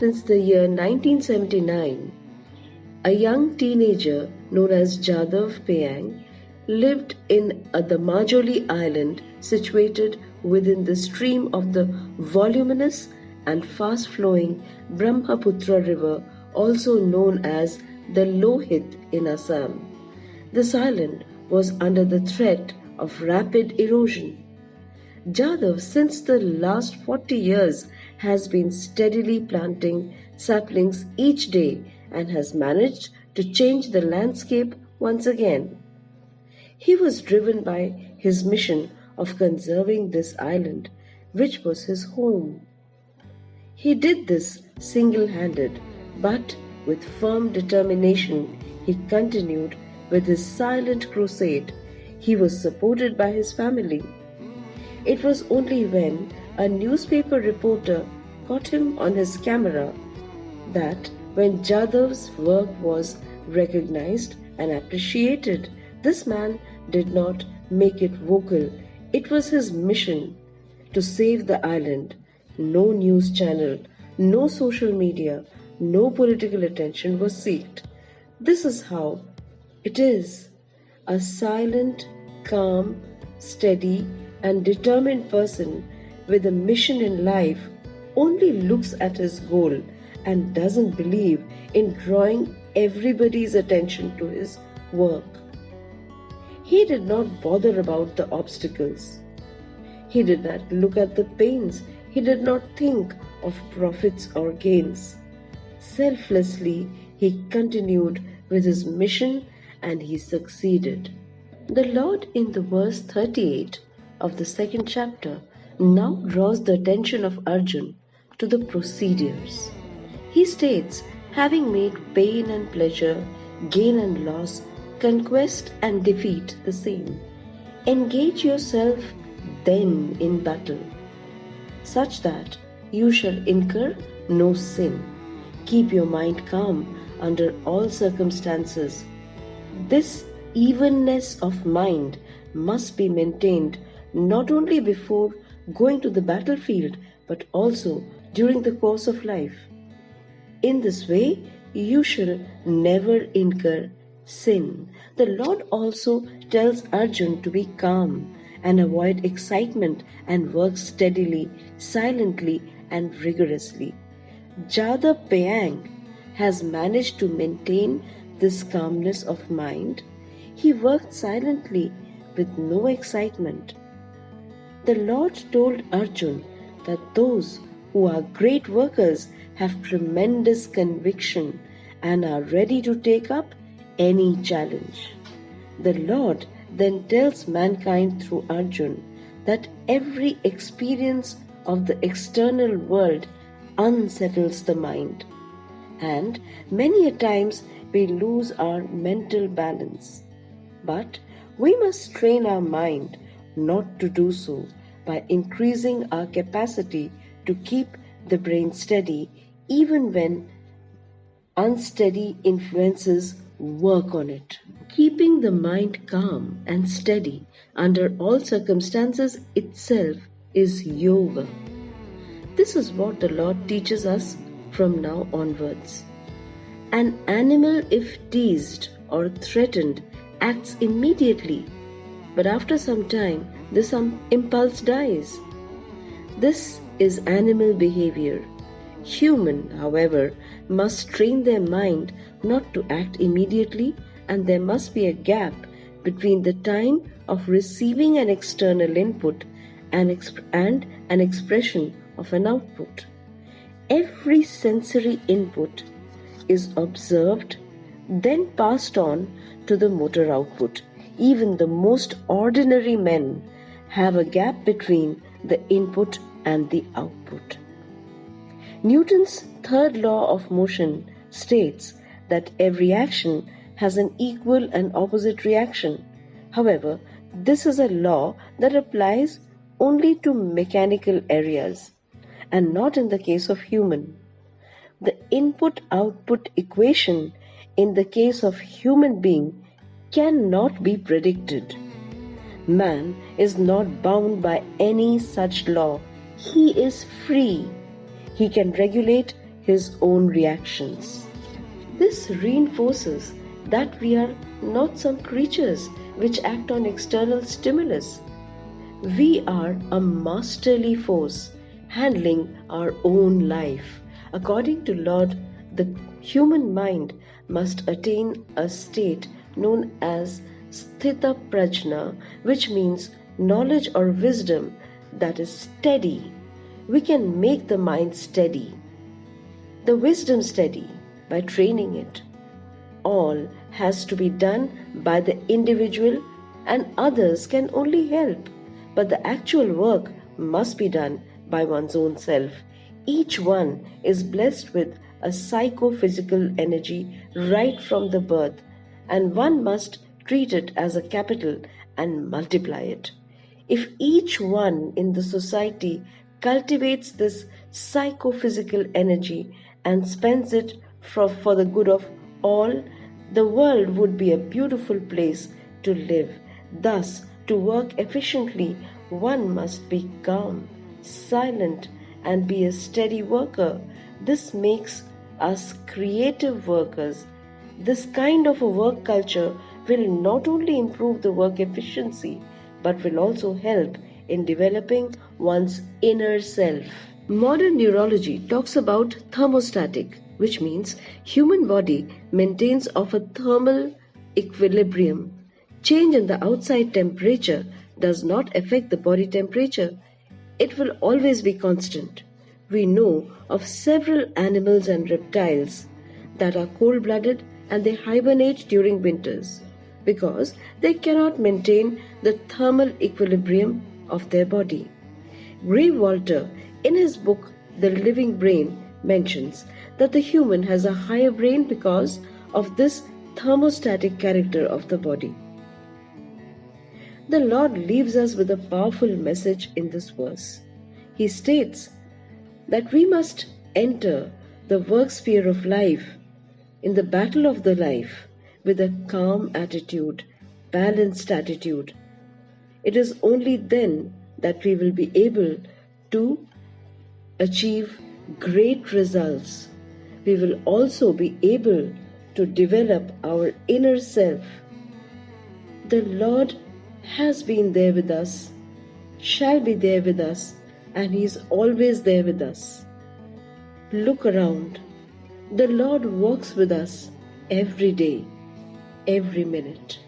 Since the year 1979, a young teenager known as Jadav Payang lived in the Majoli Island situated within the stream of the voluminous and fast-flowing Brahmaputra River, also known as the Lohit in Assam. This island was under the threat of rapid erosion. Jadhav, since the last 40 years, has been steadily planting saplings each day and has managed to change the landscape once again. He was driven by his mission of conserving this island, which was his home. He did this single-handed, but with firm determination he continued with his silent crusade. He was supported by his family. It was only when a newspaper reporter caught him on his camera that when Jadhav's work was recognized and appreciated, this man did not make it vocal. It was his mission to save the island. No news channel, no social media, no political attention was sought. This is how it is. A silent, calm, steady, and determined person with a mission in life only looks at his goal and doesn't believe in drawing everybody's attention to his work. He did not bother about the obstacles. He did not look at the pains. He did not think of profits or gains. Selflessly, he continued with his mission and he succeeded. The Lord in the verse 38 of the second chapter now draws the attention of Arjun to the procedures. He states, having made pain and pleasure, gain and loss, conquest and defeat the same, engage yourself then in battle, such that you shall incur no sin. Keep your mind calm under all circumstances. This evenness of mind must be maintained not only before going to the battlefield but also during the course of life. In this way, you shall never incur sin. The Lord also tells Arjun to be calm and avoid excitement and work steadily, silently, and rigorously. Jadhav Payang has managed to maintain this calmness of mind. He worked silently with no excitement. The Lord told Arjun that those who are great workers have tremendous conviction and are ready to take up any challenge. The Lord then tells mankind through Arjun that every experience of the external world unsettles the mind, and many a times we lose our mental balance. But we must train our mind not to do so by increasing our capacity to keep the brain steady even when unsteady influences work on it. Keeping the mind calm and steady under all circumstances itself is yoga. This is what the Lord teaches us from now onwards. An animal, if teased or threatened, acts immediately, but after some time, this impulse dies. This is animal behavior. Human, however, must train their mind not to act immediately, and there must be a gap between the time of receiving an external input and an expression of an output. Every sensory input is observed, then passed on to the motor output. Even the most ordinary men have a gap between the input and the output. Newton's third law of motion states that every action has an equal and opposite reaction. However, this is a law that applies only to mechanical areas and not in the case of human. The input-output equation in the case of human being cannot be predicted. Man is not bound by any such law. He is free. He can regulate his own reactions. This reinforces that we are not some creatures which act on external stimulus. We are a masterly force handling our own life. According to Lord, the human mind must attain a state known as sthita prajna, which means knowledge or wisdom that is steady. We can make the mind steady, the wisdom steady, by training it. All has to be done by the individual, and others can only help. But the actual work must be done by one's own self. Each one is blessed with a psychophysical energy right from the birth, and one must treat it as a capital and multiply it. If each one in the society cultivates this psychophysical energy and spends it for the good of all, the world would be a beautiful place to live. Thus, to work efficiently, one must be calm, silent, and be a steady worker. This makes us creative workers. This kind of a work culture will not only improve the work efficiency, but will also help in developing one's inner self. Modern neurology talks about thermostatic, which means human body maintains of a thermal equilibrium. Change in the outside temperature does not affect the body temperature. It will always be constant. We know of several animals and reptiles that are cold-blooded and they hibernate during winters because they cannot maintain the thermal equilibrium of their body. Gray Walter, in his book The Living Brain, mentions that the human has a higher brain because of this thermostatic character of the body. The Lord leaves us with a powerful message in this verse. He states that we must enter the work sphere of life, in the battle of the life, with a calm attitude, balanced attitude. It is only then that we will be able to achieve great results. We will also be able to develop our inner self. The Lord has been there with us, shall be there with us, and He is always there with us. Look around. The Lord walks with us every day, every minute.